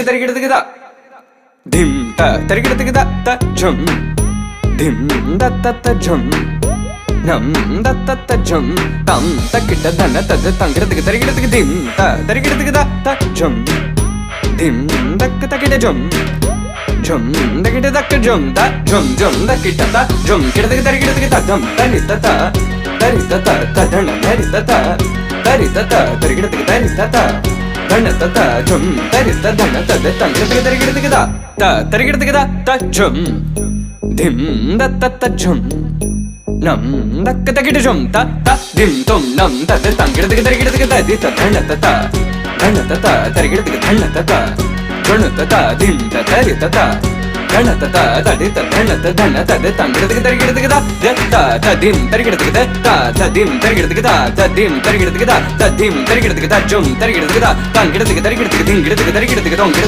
தரிகிடத்துக்கு தா dim ta தரிகிடத்துக்கு தா த ஜம் dim த த த ஜம் நம் த த த ஜம் தம் தக்கிட்ட தன தத தங்கிடத்துக்கு தரிகிடத்துக்கு dim ta தரிகிடத்துக்கு தா த ஜம் dim தக்க தக்கிட்ட ஜம் ஜம் தக்கிட்ட தக்க ஜம் த ஜம் ஜம் தக்கிட்ட த ஜம் கிடத்துக்கு தரிகிடத்துக்கு த ஜம் தனி த த தரி த த தன தரி த த தரி த த தரிகிடத்துக்கு தரி த த தன த த ஜம் தரி த தன தத தங்கிடத்துக்கு தரிகிடத்துக்கு த த தரிகிடத்துக்கு த த ஜம் dim த த த ஜம் நம் தக்க தக்கிட்ட ஜம் த த dim தொம் நம் தத தங்கிடத்துக்கு தரிகிடத்துக்கு த தி த தன த த தன த த தரிகிடத்துக்கு தன த த ஜன த த dim த தரி த த தன த த தடி த தன த தன தத தங்கிடத்துக்கு தரிகிடத்துக்கு த த த dim தரிகிடத்துக்கு த த dim தரிகிடத்துக்கு த த dim தரிகிடத்துக்கு த த dim தரிகிடத்துக்கு த ஜம் தரிகிடத்துக்கு த தங்கிடத்துக்கு தரிகிடத்துக்கு திங்கிடத்துக்கு தரிகிடத்துக்கு தொங்கிடத்துக்கு